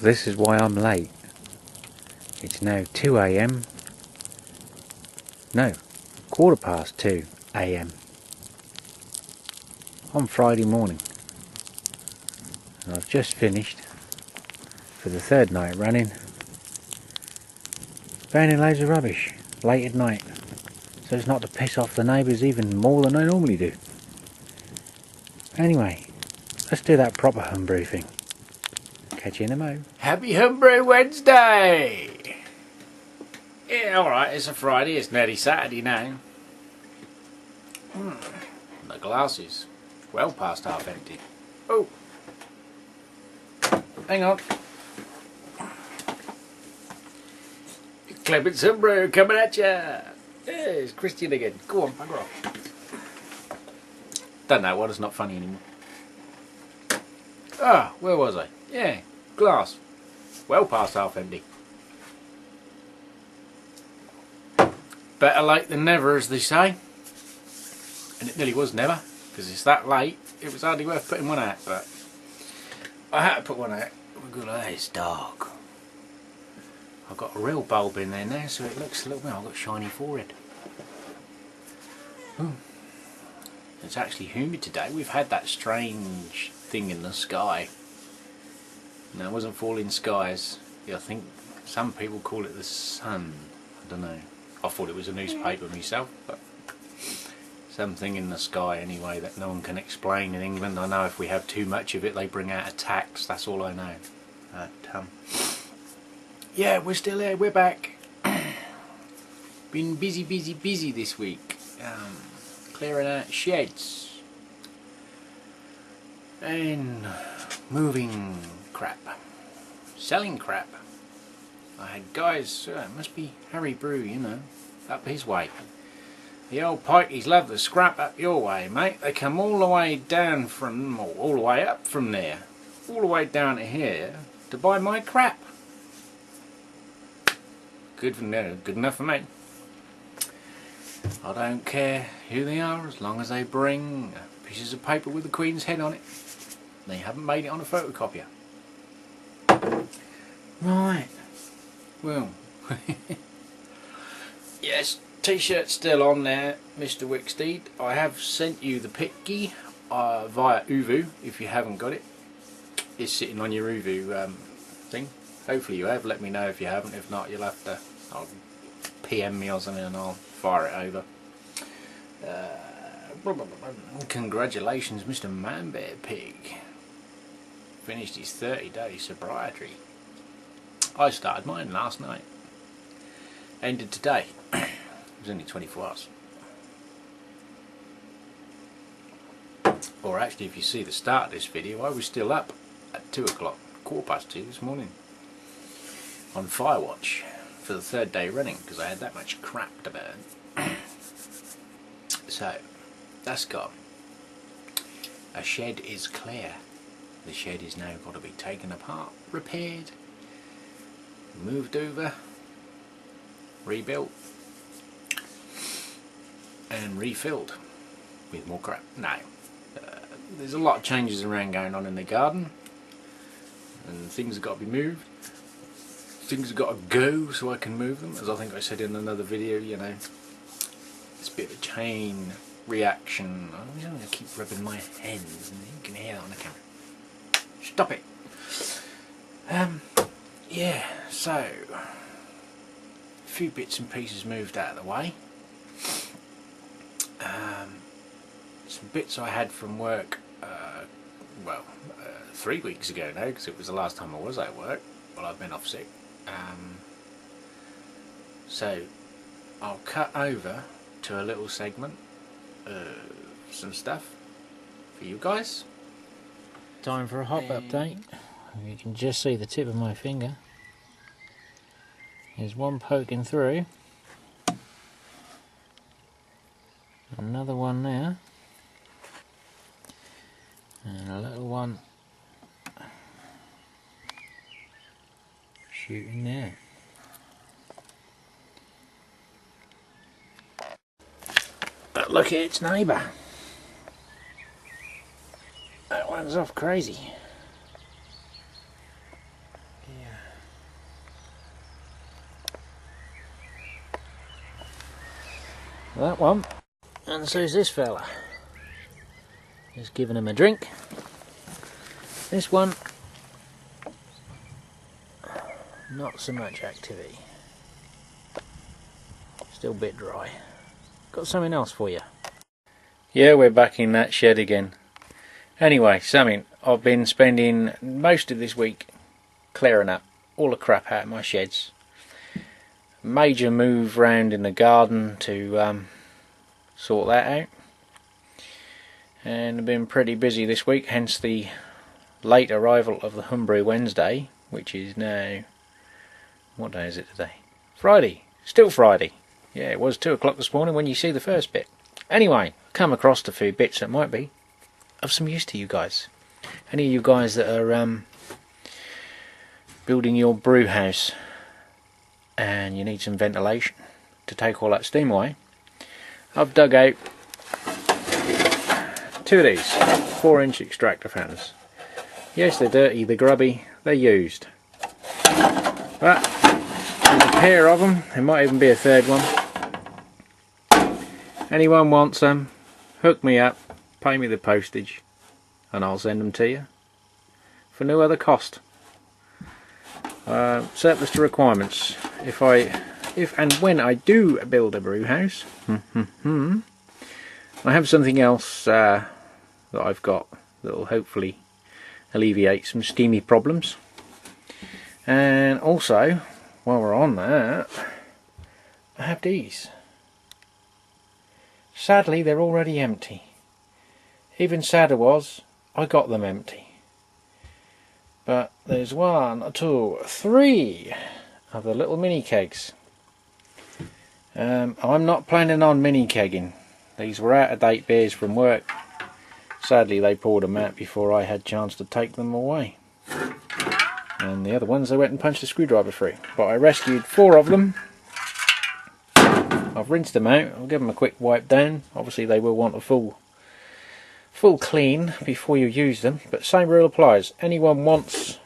this is why I'm late. It's now 2 AM. No, 2:15 AM. On Friday morning. And I've just finished, for the third night running, burning loads of rubbish late at night. So as not to piss off the neighbours even more than I normally do. Anyway, let's do that proper homebrew thing. Catch you in a mo. Happy Homebrew Wednesday! Yeah, alright, it's a Friday, it's nearly Saturday now. The glass is well past half empty. Oh! Hang on. Clement Homebrew coming at ya! Yeah, it's Christian again. Go on, bugger off. Don't know what, it's not funny anymore. Ah, where was I? Yeah, glass. Well past half empty. Better late than never, as they say. And it nearly was never, because it's that late, it was hardly worth putting one out, but I had to put one out. It's dark. I've got a real bulb in there now, so it looks a little bit. I've got shiny forehead. Ooh. It's actually humid today. We've had that strange thing in the sky. No, it wasn't falling skies. I think some people call it the sun. I don't know. I thought it was a newspaper myself, but something in the sky anyway that no one can explain in England. I know if we have too much of it, they bring out a tax. That's all I know. But, yeah, we're still here. We're back. Been busy this week. Clearing out sheds and moving crap, selling crap. I had guys, it must be Harry Brew, you know, up his way. The old pikeys love the scrap up your way, mate. They come all the way down from, or all the way up from there, all the way down to here to buy my crap. Good enough for me. I don't care who they are, as long as they bring pieces of paper with the Queen's head on it. They haven't made it on a photocopier. Right. Well. Yes, t-shirt still on there, Mr. Wicksteed. I have sent you the picky via Uvu, if you haven't got it. It's sitting on your Uvu thing. Hopefully you have. Let me know if you haven't. If not, you'll have to PM me or something and I'll fire it over. Congratulations, Mr. Manbear Pig. Finished his 30-day sobriety. I started mine last night. Ended today. It was only 24 hours. Or actually, if you see the start of this video, I was still up at 2 o'clock, 2:15 this morning, on Firewatch for the third day running, because I had that much crap to burn. So, that's gone. A shed is clear. The shed is now got to be taken apart, repaired, moved over, rebuilt, and refilled with more crap. Now, there's a lot of changes around going on in the garden, and things have got to be moved. Things have got to go so I can move them, as I think I said in another video, you know. It's a bit of a chain reaction. I'm going to keep rubbing my hands, and you can hear that on the camera. Stop it! Yeah, so a few bits and pieces moved out of the way. Some bits I had from work, 3 weeks ago now, because it was the last time I was at work. Well, I've been off sick. So I'll cut over to a little segment of some stuff for you guys. Time for a hop update. You can just see the tip of my finger. There's one poking through. Another one there. And a little one shooting there. But look at its neighbour. That one's off crazy. That one. And so's this fella. Just giving him a drink. This one, not so much activity. Still a bit dry. Got something else for you. Yeah, we're back in that shed again. Anyway, something I've been spending most of this week clearing up all the crap out of my sheds. Major move round in the garden to sort that out. And I've been pretty busy this week, hence the late arrival of the Homebrew Wednesday, which is now, what day is it today? Friday. Still Friday. Yeah, it was 2 o'clock this morning when you see the first bit. Anyway, come across a few bits that might be of some use to you guys. Any of you guys that are building your brew house and you need some ventilation to take all that steam away, I've dug out 2 of these 4-inch extractor fans. Yes, they're dirty, they're grubby, they're used. But there's a pair of them, there might even be a third one. Anyone wants them, hook me up, pay me the postage, and I'll send them to you for no other cost. Surplus to requirements. If and when I do build a brew house, I have something else that I've got that will hopefully alleviate some steamy problems. And also, while we're on that, I have these. Sadly, they're already empty. Even sadder was, I got them empty. But there's 1, 2, 3 of the little mini kegs. I'm not planning on mini kegging. These were out of date beers from work. Sadly, they poured them out before I had a chance to take them away. And the other ones they went and punched a screwdriver through. But I rescued 4 of them. I've rinsed them out. I'll give them a quick wipe down. Obviously they will want a full clean before you use them, but same rule applies. Anyone wants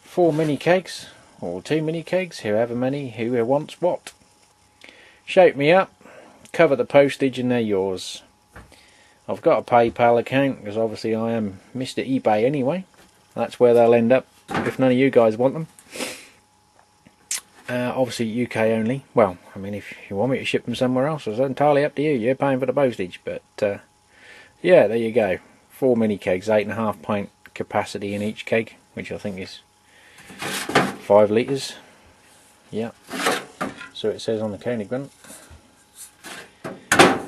4 mini kegs or 2 mini kegs, whoever who wants what, shout me up, cover the postage, and they're yours. I've got a PayPal account because obviously I am Mr. eBay anyway. That's where they'll end up if none of you guys want them. Obviously UK only. Well, I mean, if you want me to ship them somewhere else, it's entirely up to you. You're paying for the postage. But yeah, there you go. 4 mini kegs, 8.5 pint capacity in each keg, which I think is 5 litres. Yeah. So it says on the county grunt.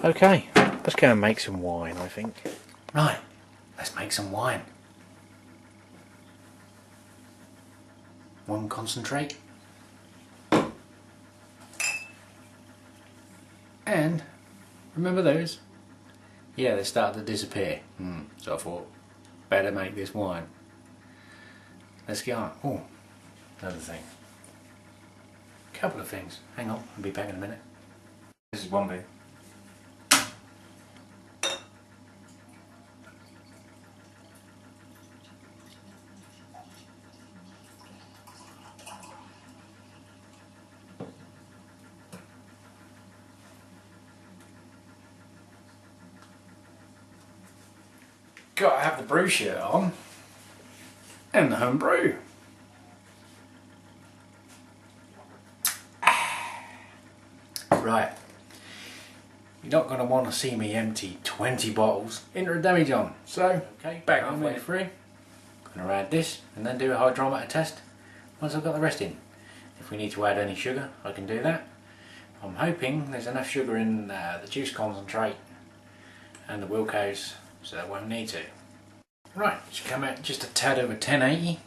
Okay, let's go and make some wine, I think. Right, let's make some wine. One concentrate. And remember those? Yeah, they started to disappear. So I thought, better make this wine. Let's get on. Oh, another thing. Couple of things. Hang on, I'll be back in a minute. This is one bit. Gotta have the brew shirt on and the homebrew. Right, you're not going to want to see me empty 20 bottles into a demi-john. So, okay, back halfway through. Going to add this and then do a hydrometer test once I've got the rest in. If we need to add any sugar, I can do that. I'm hoping there's enough sugar in the juice concentrate and the Wilco's, so I won't need to. Right, should come out just a tad over 1080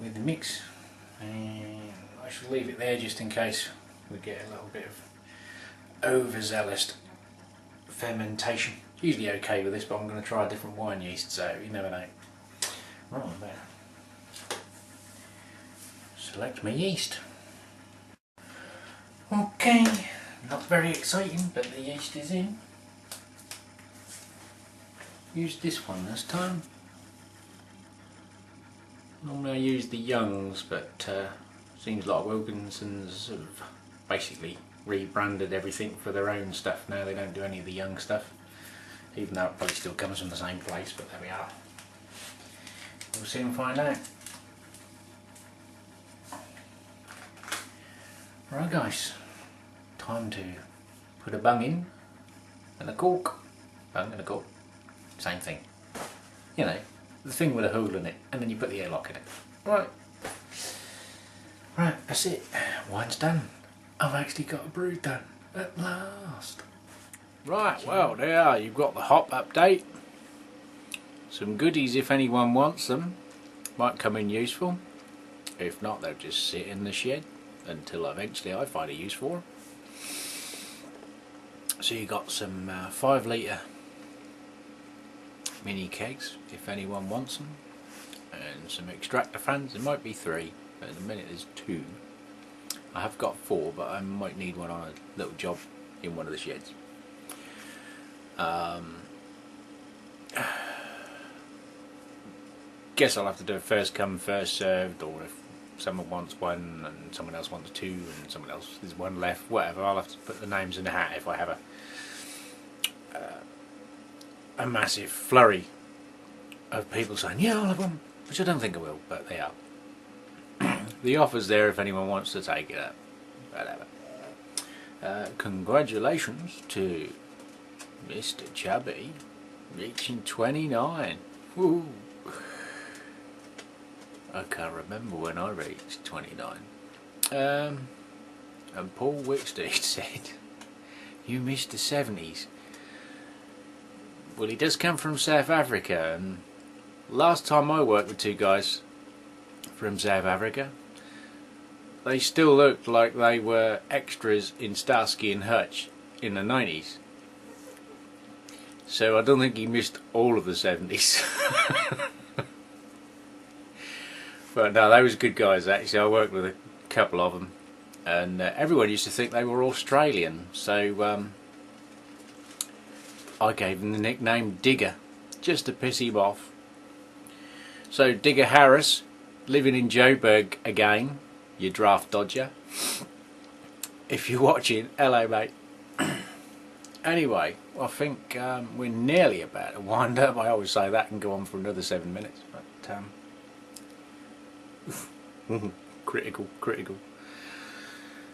with the mix, and I shall leave it there just in case we get a little bit of overzealous fermentation. Usually okay with this, but I'm going to try a different wine yeast, so you never know. Right, I'm there. Select my yeast. Okay, not very exciting, but the yeast is in. Used this one this time. Normally I use the Youngs, but seems like Wilkinson's sort of basically rebranded everything for their own stuff now. They don't do any of the young stuff, even though it probably still comes from the same place, but there we are. We'll soon find out. Right guys, time to put a bung in and a cork. Bung and a cork, same thing. You know, the thing with a hole in it, and then you put the airlock in it. Right. Right, that's it. Wine's done. I've actually got a brew done at last. Right, well there you've got the hop update. Some goodies if anyone wants them. Might come in useful. If not, they'll just sit in the shed until eventually I find a use for them. So you got some 5 litre mini kegs if anyone wants them, and some extractor fans. There might be 3, but at the minute there's 2. I have got 4, but I might need one on a little job in one of the sheds. Guess I'll have to do it first come first served, or if someone wants one and someone else wants 2 and someone else there's 1 left, whatever, I'll have to put the names in the hat if I have a massive flurry of people saying yeah I'll have one, which I don't think I will, but they are. The offer's there if anyone wants to take it up. Whatever. Congratulations to Mr. Chubby reaching 29. Woo. I can't remember when I reached 29. And Paul Wicksteed said, you missed the 70s. Well, he does come from South Africa, and last time I worked with 2 guys from South Africa, they still looked like they were extras in Starsky and Hutch in the 90s. So I don't think he missed all of the 70s. But no, they was good guys actually. I worked with a couple of them, and everyone used to think they were Australian, so I gave them the nickname Digger, just to piss him off. So Digger Harris, living in Joburg again, you draft dodger. If you're watching, hello mate. Anyway, I think we're nearly about to wind up. I always say that can go on for another 7 minutes, but critical.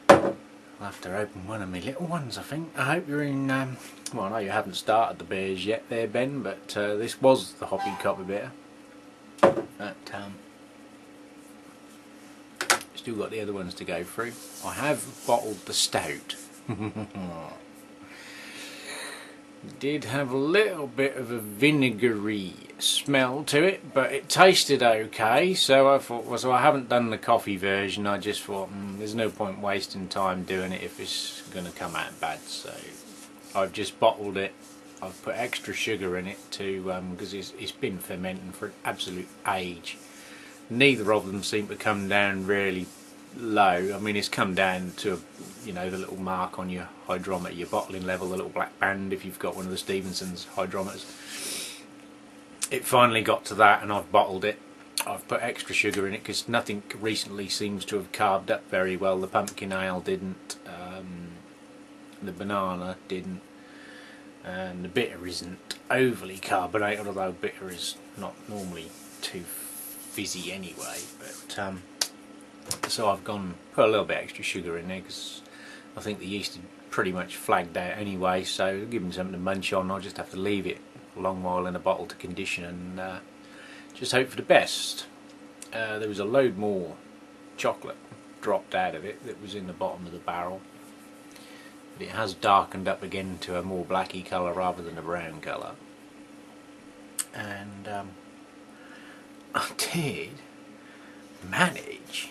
I'll have to open one of my little ones, I think. I hope you're in, well I know you haven't started the beers yet there Ben, but this was the Hoppy Copper beer. But still got the other ones to go through. I have bottled the stout. Did have a little bit of a vinegary smell to it, but it tasted okay, so I thought, well, so I haven't done the coffee version. I just thought there's no point wasting time doing it if it's going to come out bad, so I've just bottled it. I've put extra sugar in it to because it's been fermenting for an absolute age. Neither of them seem to come down really low. I mean, it's come down to, you know, the little mark on your hydrometer, your bottling level, the little black band if you've got one of the Stevenson's hydrometers. It finally got to that, and I've bottled it. I've put extra sugar in it because nothing recently seems to have carved up very well. The pumpkin ale didn't, the banana didn't, and the bitter isn't overly carbonated, although bitter is not normally too fizzy anyway. But so I've put a little bit extra sugar in there because I think the yeast had pretty much flagged out anyway, so give them something to munch on. I'll just have to leave it a long while in a bottle to condition and just hope for the best. There was a load more chocolate dropped out of it that was in the bottom of the barrel, but it has darkened up again to a more blacky colour rather than a brown colour. And I did manage,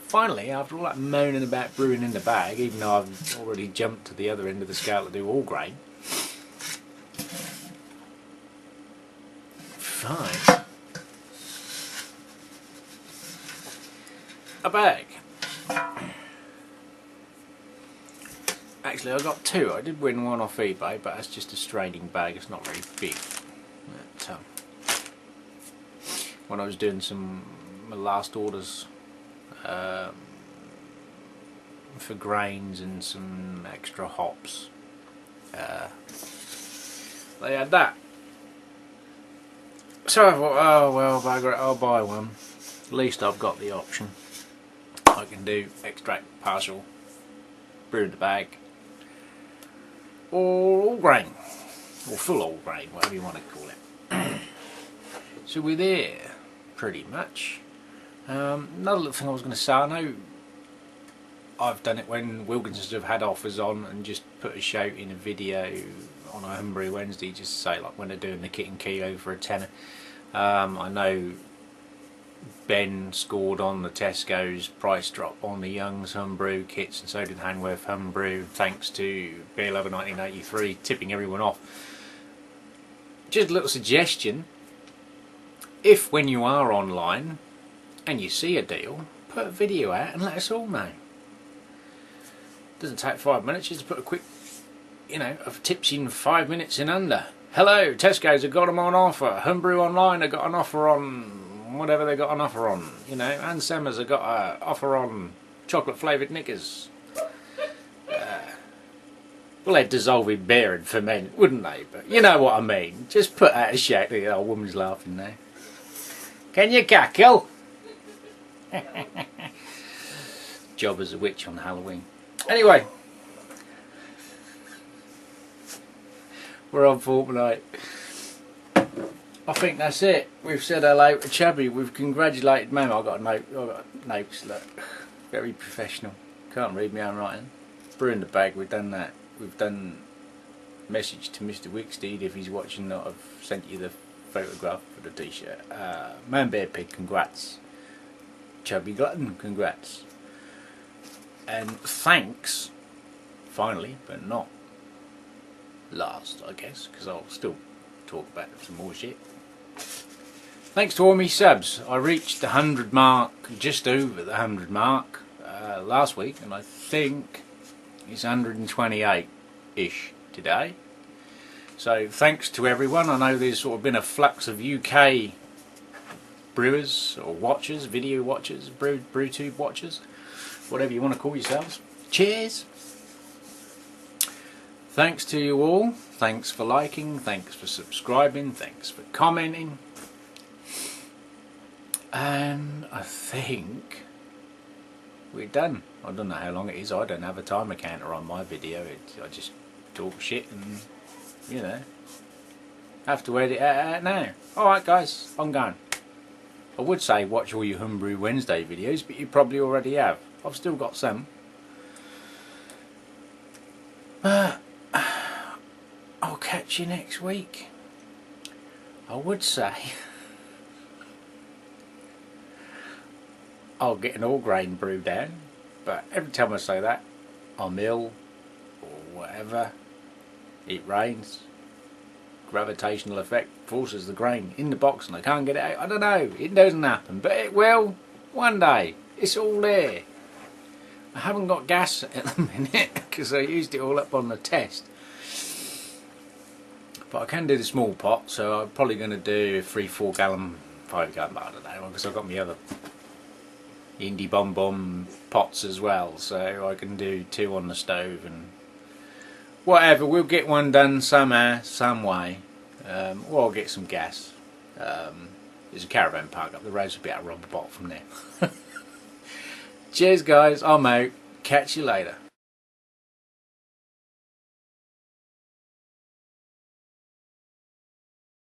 finally, after all that moaning about brewing in the bag, even though I've already jumped to the other end of the scale to do all grain, find a bag. Actually, I got 2. I did win one off eBay, but that's just a straining bag. It's not very big. But, when I was doing my last orders for grains and some extra hops. They had that. So I thought, oh well, bugger it, I'll buy one. At least I've got the option. I can do extract, partial, brew in the bag, or all grain, or full all grain, whatever you want to call it. So we're there, pretty much. Another little thing I was going to say, I know I've done it when Wilkinsons have had offers on and just put a shout in a video on a Homebrew Wednesday, just to say like when they're doing the kit and kilo for a tenner. I know Ben scored on the Tesco's price drop on the Young's Homebrew kits, and so did Hanworth Homebrew, thanks to Beer Lover 1983 tipping everyone off. Just a little suggestion, if when you are online and you see a deal, put a video out and let us all know. Doesn't take 5 minutes, just put a quick, you know, of tips in 5 minutes and under. Hello, Tesco's have got them on offer. Homebrew Online have got an offer on whatever they got an offer on. You know, and Semmers have got an offer on chocolate flavoured knickers. Well, they'd dissolve in beer and ferment, wouldn't they? But you know what I mean. Just put out a shout. The old woman's laughing now. Can you cackle? Job as a witch on Halloween. Anyway, we're on fortnight. I think that's it. We've said hello to Chubby. We've congratulated Mum. I've got a note. I've got notes. Look, very professional. Can't read my own writing. Brew in the bag. We've done that. We've done message to Mr. Wicksteed if he's watching. I've sent you the photograph for the t-shirt. Man Bear Pig, congrats. Chubby Glutton, congrats. And thanks, finally, but not last, I guess, because I'll still talk about some more shit. Thanks to all my subs. I reached the 100 mark, just over the 100 mark last week, and I think it's 128-ish today. So thanks to everyone. I know there's sort of been a flux of UK brewers or watchers, video watchers, BrewTube watchers, whatever you want to call yourselves. Cheers! Thanks to you all. Thanks for liking, thanks for subscribing, thanks for commenting. And I think we're done. I don't know how long it is. I don't have a timer counter on my video. I just talk shit and, you know, have to edit it out now. Alright guys, I'm going. I would say watch all your Homebrew Wednesday videos, but you probably already have. I've still got some. But I'll catch you next week. I would say I'll get an all grain brew down, but every time I say that I'm ill or whatever, it rains, gravitational effect forces the grain in the box and I can't get it out. I don't know, it doesn't happen, but it will one day. It's all there. I haven't got gas at the minute because I used it all up on the test, but I can do the small pot, so I'm probably going to do 3-4 gallon, 5 gallon, I don't know, because I've got my other Indie Bomb Bomb pots as well, so I can do 2 on the stove and whatever. We'll get one done somehow, some way, or I'll get some gas. There's a caravan park up the road, so I'll be able to rob a bottle from there. Cheers guys, I'm out, catch you later.